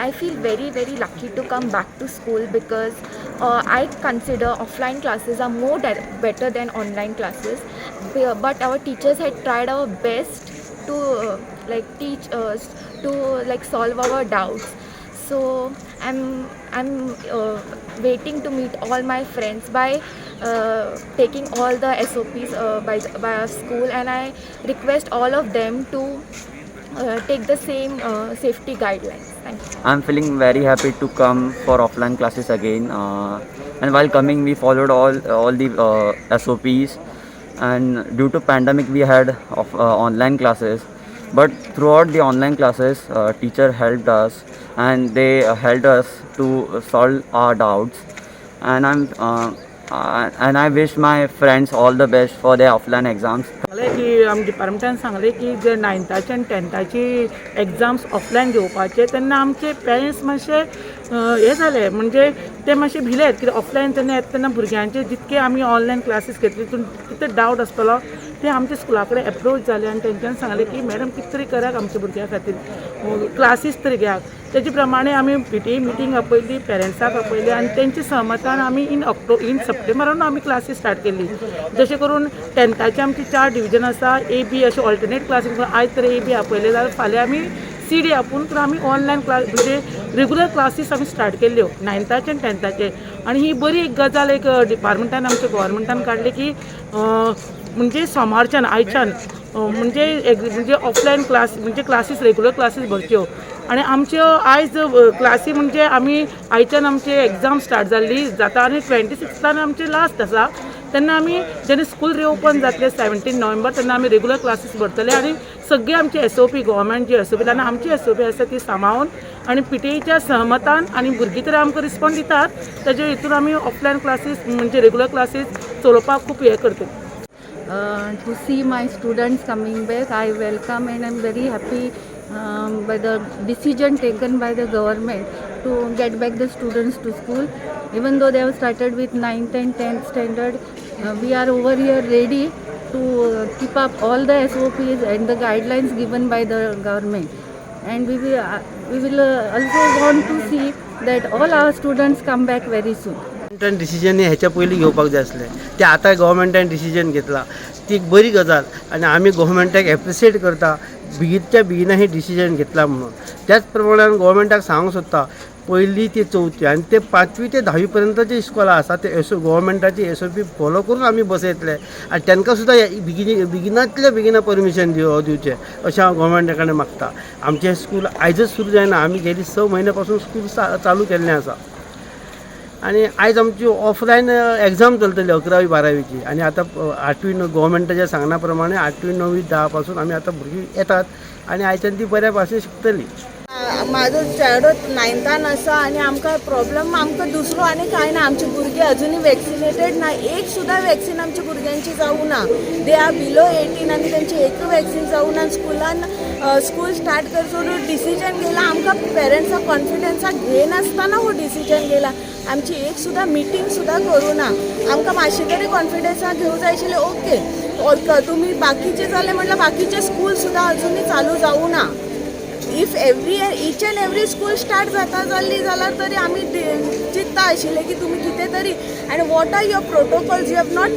I feel very lucky to come back to school because I consider offline classes are more better than online classes. But our teachers had tried our best to teach us to solve our doubts. So I'm waiting to meet all my friends by taking all the SOPs by our school, and I request all of them to take the same safety guidelines. Thank you. I'm feeling very happy to come for offline classes again. And while coming, we followed all the SOPs. And due to pandemic, we had online classes. But throughout the online classes, teacher helped us, and they helped us to solve our doubts. And and I wish my friends all the best for their offline exams. सांगले की आमच्या डिपार्टमेंटान सांगले की जे 9th आनी 10th exams offline घेवपाचे तेन्ना आमचे पेरेंट्स मातशे हे जाले, म्हणजे ते मातशे भिलेत की ऑफलायन तेन्ना येता तेन्ना भुरग्यांचे जितके आमी ऑनलायन क्लासीस घेतली तितून कितें डावट आसतलो ते आमच्या स्कुला कडेन एप्रोच जाले आनी तेंच्यांनी सांगले की मॅडम कितें तरी करात आमच्या भुरग्यां खातीर क्लासीस तरी घेयात. तेजे प्रमाणे आमी PTA मिटींग आपयली, पेरंट्साक आपयली आनी तेंच्या सहमतान आमी इन सप्टेंबरान आमी क्लासीस स्टार्ट केली. जशें करून 10th आमची 4 डिविजन आसा, AB अशे ऑल्टरनेट क्लासीस. आयज तर AB आपयले जाल्यार फाल्यां आमी CD आपून तर आमी ऑनलायन क्लास म्हणजे रेगुलर क्लासीस आमी स्टार्ट केल्ल्यो 9th आनी 10th. आनी ही बरी एक गजाल एक डिपार्टमेंटान आमच्या गोवोरमेंटान काडली की म्हणजे सोमारच्यान आयच्यान म्हणजे ऑफलायन क्लास म्हणजे क्लासीस रेगुलर क्लासीस भरच्यो. आनी आमच्यो आयज क्लासी म्हणजे आमी आयच्यान आमचे एग्जाम स्टार्ट जाल्ली जाता आनी 26 आमचे लास्ट आसा. तेन्ना आमी जेन्ना स्कूल रिओपन जातले 17 नोव्हेंबर तेन्ना आमी रेगुलर क्लासीस भरतले आनी सगळे आमचे SOP गव्हर्मेंट जी SOP आनी आमची SOP आसा ती सांबाळून आनी PTAच्या सहमतान आनी भुरगीं तर आमकां रिस्पॉन्ड दितात तेजे हितून आमी ऑफलायन क्लासीस म्हणजे रेगुलर क्लासीस चलोवपाक खूब हे करता. To see my students coming back, I welcome and I'm very happy by the decision taken by the government to get back the students to school. Even though they have started with 9th and 10th standard, we are over here ready to keep up all the SOPs and the guidelines given by the government. And we will also want to see that all our students come back very soon. गव्हर्मेंटान decision ह्याच्या पयलीं घेवपाक जाय आसलें, ते आतां गव्हर्मेंटान decision घेतला, ती एक बरी गजाल आनी आमी गव्हर्मेंटाक एप्रिशिएट करता बेगिनच्या बेगिना ही डिसिजन घेतला म्हणून. त्याच प्रमाणान गव्हर्मेंटाक सांगूंक सोदता पयली ते 4थी आनी ते 5वी ते 10वी पर्यंत जे इस्कॉला आसा ते गव्हर्मेंटाची SOP फॉलो करून आमी बसयतले आनी तांकां सुद्दां बेगिनांतल्या बेगिना परमिशन दिवचें अशें हांव गव्हर्मेंटा कडेन मागता. आमचें स्कूल आयजच सुरू जायना, आमी गेली 6 म्हयन्या पासून स्कूल चालू केल्लें आसा. आणि आयज आमची ऑफलायन एग्जाम चलतली 11वी 12वीची आनी आतां 8वी गव्हर्मेंटाच्या सांगना प्रमाणे 8वी 9वी 10 पासून आमी आतां भुरगीं येतात आनी आयच्यान ती बऱ्या भाशेन शिकतली. म्हाजो चेडो 9थान आसा आनी आमकां प्रॉब्लम आमकां दुसरो आनी कांय ना. आमची भुरगीं अजुनूय वॅक्सिनेटेड ना, एक सुद्दां वॅक्सीन आमच्या भुरग्यांची जावूं ना. दे आर बिलो 18 आनी तेंची एक वॅक्सीन जावूं ना. स्कूल स्टार्ट करचो डिसिजन घेयला, आमकां पेरंट्साक कॉन्फिडन्साक घेयनासतना हो डिसिजन घेयला. आमची एक सुद्दां मिटींग सुद्दां करूं ना. आमकां मातशे तरी कॉन्फिडन्साक घेवं जाय आशिल्लें. ओके तुमी बाकीचे जाले म्हटल्यार बाकीचे स्कूल सुद्दां अजुनूय चालू जावूं ना. If each end every school start जाता जाल्ली जाल्यार तरी आमी चिंतता आशिल्ले की तुमी कितें तरी. आनी what are your protocols? You have not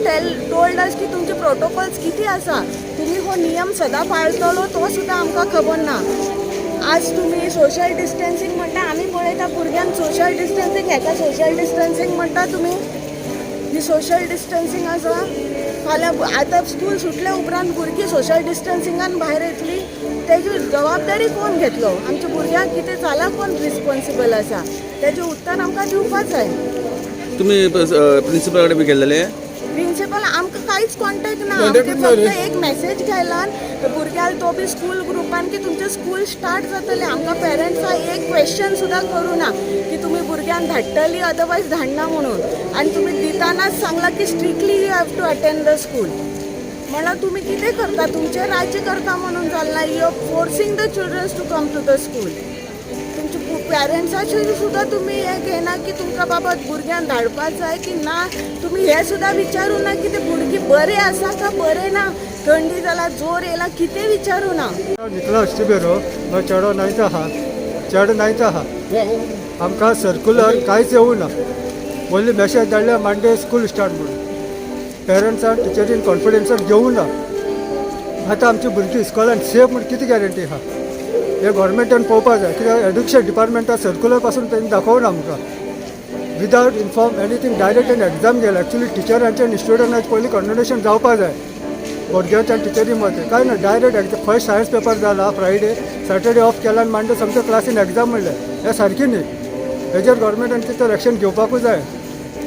told us की तुमचे प्रोटोकॉल्स कितें आसा. तुमी हो नियम सदां पाळटलो तो सुद्दां आमकां खबर ना. आज तुम्ही सोशल डिस्टन्सिंग म्हणटा, आमी पळयता भुरग्यांक सोशल डिस्टन्सिंग हेका सोशल डिस्टन्सिंग म्हणटा तुमी. ही सोशल डिस्टन्सिंग आसा. फाल्यां आतां स्कूल सुटले उपरांत भुरगीं सोशल डिस्टन्सिंगान भायर येतली, तेजी जबाबदारी कोण घेतलो? आमच्या भुरग्यांक कितें जालां, कोण रिस्पॉन्सिबल आसा? तेजें उत्तर आमकां दिवपाक जाय. तुम्ही प्रिन्सिपल कडेन बी गेल्लेले? प्रिन्सिपल आमकां कांयच कॉन्टॅक्ट ना. आमकां फक्त एक मॅसेज घायलान भुरग्याल तो बी स्कूल ग्रुपान की तुमचें स्कूल स्टार्ट जातलें. आमकां पेरंट्सां एक क्वेश्चन सुद्दां करूं ना की तुमी भुरग्यांक धाडटली अदरवायज धाडना म्हणून. आनी तुमी दितानाच सांगला की strictly you have to attend the school. म्हणल्यार तुमी कितें करता? तुमचें राज्य करता म्हणून जालना. You are forcing the childrens to come to the school. तुमच्या पेरंट्साचेर सुद्दां तुमी हें घेयना की तुमकां बाबा भुरग्यांक धाडपाक जाय की ना. तुमी हें सुद्दां विचारूं ना की ते भुरगीं बरें आसा काय बरें ना. थंडी जाला, जोर येयला, कितें विचारूं ना. चेडो 9th आहा. आमकां सर्क्युलर कांयच येवूं ना. ओन्ली मॅसेज धाडल्या मांडे स्कूल स्टार्ट म्हणून. पेरंट्सान टिचरीन कॉन्फिडन्सान घेवूं ना. आतां आमची भुरगीं इस्कॉलान सेफ म्हण कितें गॅरंटी आहा? हे गोवोरमेंटान पळोवपा जाय, कित्याक एड्युकेशन डिपार्टमेंटा सर्क्युलर पासून तेणी दाखोवना आमकां. विदावट इन्फॉर्म एनीथींग डायरेक्ट तेणी एग्जाम घेयला. एक्चुली टिचरांचे आनी स्टुडंटांचे पयलीं कॉन्वर्सेशन जावपा जाय भुरग्यांच्या आनी टिचरी मदें. काय ना, डायरेक्ट फर्स्ट सायन्स पेपर जाला फ्रायडे, सॅटर्डे ऑफ केला आनी मांडे समजा क्लासीन एग्जाम म्हणलें. हें सारकी न्ही. हेजेर गोवोरमेंटान कितें एक्शन घेवपाकूच जाय.